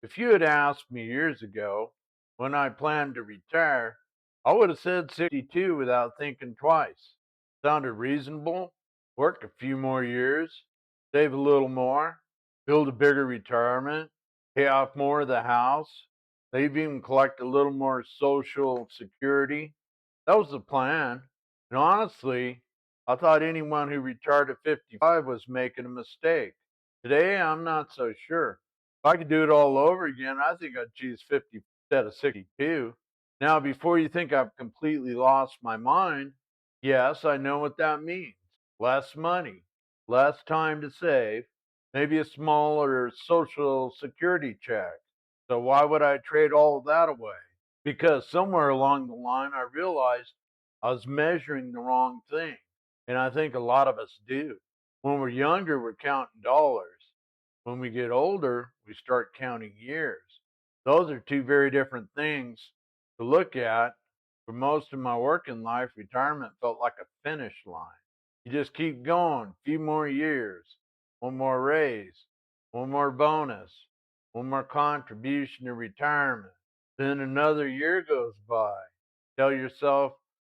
If you had asked me years ago when I planned to retire, I would have said 62 without thinking twice. Sounded reasonable. Work a few more years, save a little more, build a bigger retirement, pay off more of the house, maybe even collect a little more social security. That was the plan. And honestly, I thought anyone who retired at 55 was making a mistake. Today, I'm not so sure. If I could do it all over again, I think I'd choose 50 instead of 62. Now, before you think I've completely lost my mind, yes, I know what that means. Less money, less time to save, maybe a smaller social security check. So why would I trade all of that away? Because somewhere along the line, I realized I was measuring the wrong thing. And I think a lot of us do. When we're younger, we're counting dollars. When we get older, we start counting years. Those are two very different things to look at. For most of my working life, retirement felt like a finish line. You just keep going, a few more years, one more raise, one more bonus, one more contribution to retirement. Then another year goes by. Tell yourself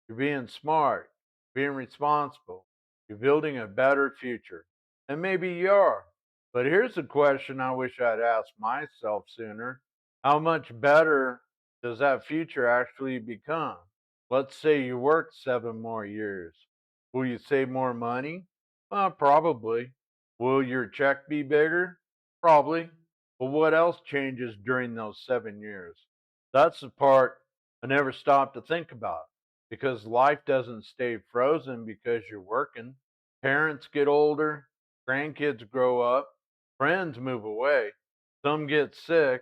you're being smart, being responsible, you're building a better future. And maybe you are. But here's a question I wish I'd asked myself sooner. How much better does that future actually become? Let's say you work 7 more years. Will you save more money? Probably. Will your check be bigger? Probably. But what else changes during those 7 years? That's the part I never stop to think about because life doesn't stay frozen because you're working. Parents get older, grandkids grow up, friends move away, some get sick,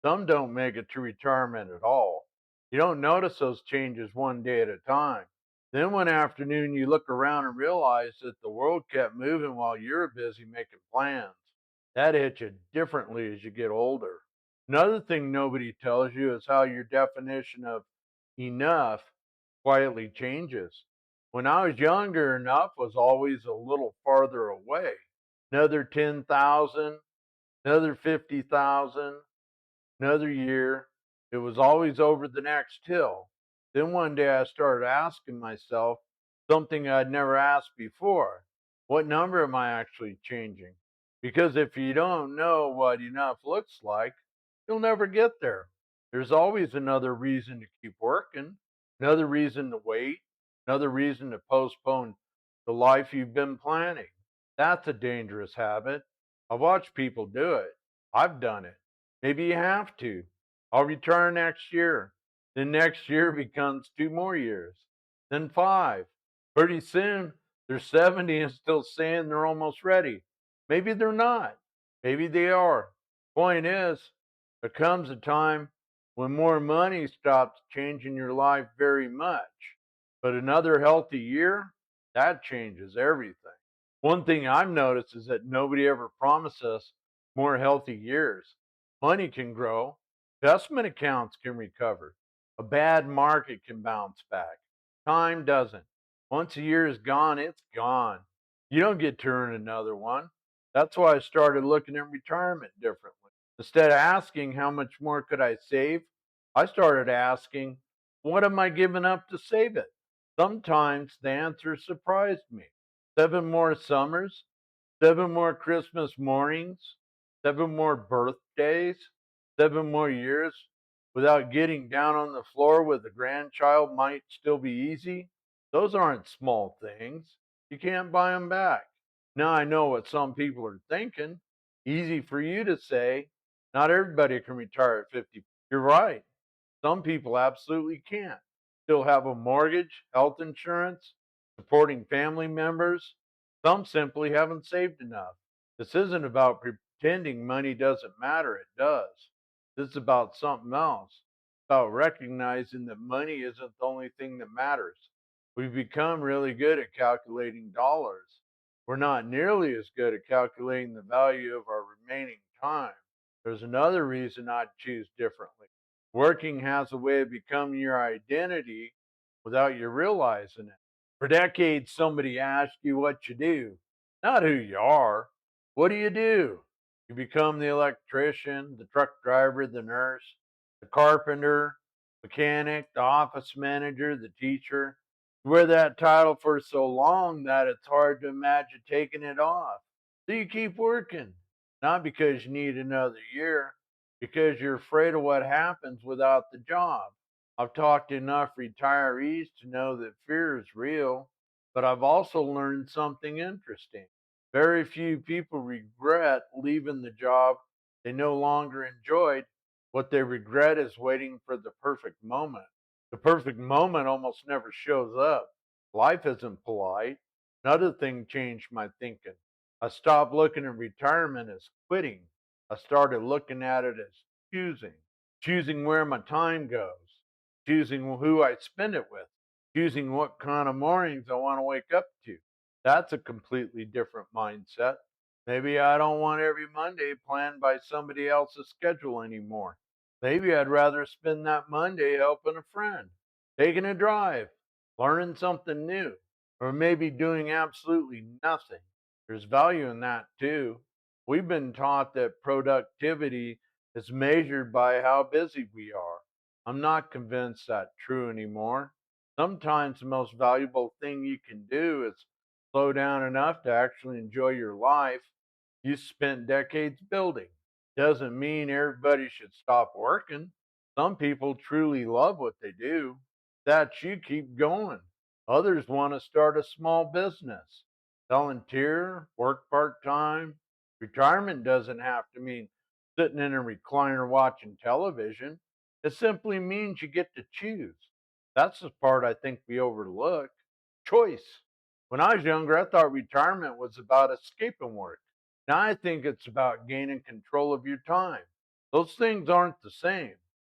some don't make it to retirement at all. You don't notice those changes one day at a time. Then one afternoon you look around and realize that the world kept moving while you're busy making plans. That hits you differently as you get older. Another thing nobody tells you is how your definition of enough quietly changes. When I was younger, enough was always a little farther away. Another 10,000, another 50,000, another year. It was always over the next hill. Then one day I started asking myself something I'd never asked before. What number am I actually changing? Because if you don't know what enough looks like, you'll never get there. There's always another reason to keep working, another reason to wait, another reason to postpone the life you've been planning. That's a dangerous habit. I've watched people do it. I've done it. Maybe you have to. I'll retire next year. Then next year becomes 2 more years. Then five. Pretty soon they're 70 and still saying they're almost ready. Maybe they're not. Maybe they are. Point is, there comes a time when more money stops changing your life very much. But another healthy year, that changes everything. One thing I've noticed is that nobody ever promised us more healthy years. Money can grow, investment accounts can recover, a bad market can bounce back. Time doesn't. Once a year is gone, it's gone. You don't get to earn another one. That's why I started looking at retirement differently. Instead of asking how much more could I save, I started asking, what am I giving up to save it? Sometimes the answer surprised me. 7 more summers, 7 more Christmas mornings, 7 more birthdays, 7 more years without getting down on the floor with a grandchild might still be easy. Those aren't small things. You can't buy them back. Now I know what some people are thinking. Easy for you to say. Not everybody can retire at 50. You're right. Some people absolutely can't. Still have a mortgage, health insurance, supporting family members. Some simply haven't saved enough. This isn't about pretending money doesn't matter. It does. This is about something else. About recognizing that money isn't the only thing that matters. We've become really good at calculating dollars. We're not nearly as good at calculating the value of our remaining time. There's another reason I'd choose differently. Working has a way of becoming your identity without you realizing it. For decades, somebody asked you what you do, not who you are. What do you do? You become the electrician, the truck driver, the nurse, the carpenter, mechanic, the office manager, the teacher. You wear that title for so long that it's hard to imagine taking it off. So you keep working, not because you need another year, because you're afraid of what happens without the job. I've talked to enough retirees to know that fear is real, but I've also learned something interesting. Very few people regret leaving the job they no longer enjoyed. What they regret is waiting for the perfect moment. The perfect moment almost never shows up. Life isn't polite. Another thing changed my thinking. I stopped looking at retirement as quitting. I started looking at it as choosing. Choosing where my time goes, choosing who I spend it with, choosing what kind of mornings I want to wake up to. That's a completely different mindset. Maybe I don't want every Monday planned by somebody else's schedule anymore. Maybe I'd rather spend that Monday helping a friend, taking a drive, learning something new, or maybe doing absolutely nothing. There's value in that too. We've been taught that productivity is measured by how busy we are. I'm not convinced that's true anymore. Sometimes the most valuable thing you can do is slow down enough to actually enjoy your life you spent decades building. Doesn't mean everybody should stop working. Some people truly love what they do. That's you keep going. Others want to start a small business, volunteer, work part time. Retirement doesn't have to mean sitting in a recliner watching television. It simply means you get to choose. That's the part I think we overlook choice. When I was younger, I thought retirement was about escaping work. Now I think it's about gaining control of your time. Those things aren't the same.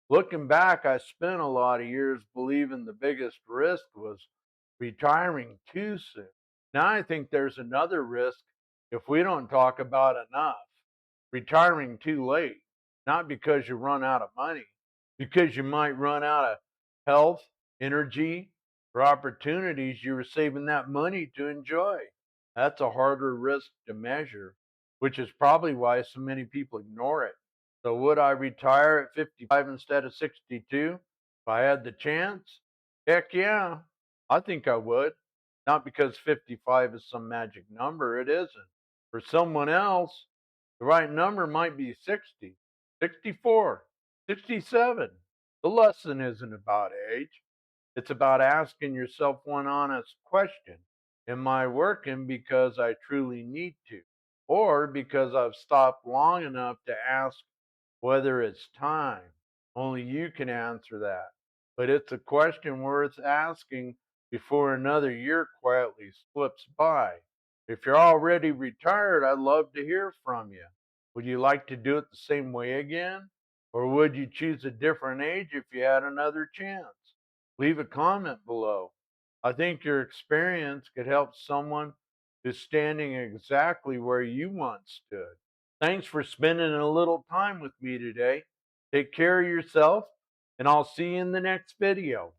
Looking back, I spent a lot of years believing the biggest risk was retiring too soon. Now I think there's another risk if we don't talk about enough retiring too late, not because you run out of money, because you might run out of health, energy, or opportunities you were saving that money to enjoy. That's a harder risk to measure, which is probably why so many people ignore it. So, would I retire at 55 instead of 62 if I had the chance? Heck yeah, I think I would. Not because 55 is some magic number, it isn't. For someone else, the right number might be 60, 64, 67. The lesson isn't about age. It's about asking yourself one honest question. Am I working because I truly need to? Or because I've stopped long enough to ask whether it's time? Only you can answer that. But it's a question worth asking before another year quietly slips by. If you're already retired, I'd love to hear from you. Would you like to do it the same way again? Or would you choose a different age if you had another chance? Leave a comment below. I think your experience could help someone who's standing exactly where you once stood. Thanks for spending a little time with me today. Take care of yourself, and I'll see you in the next video.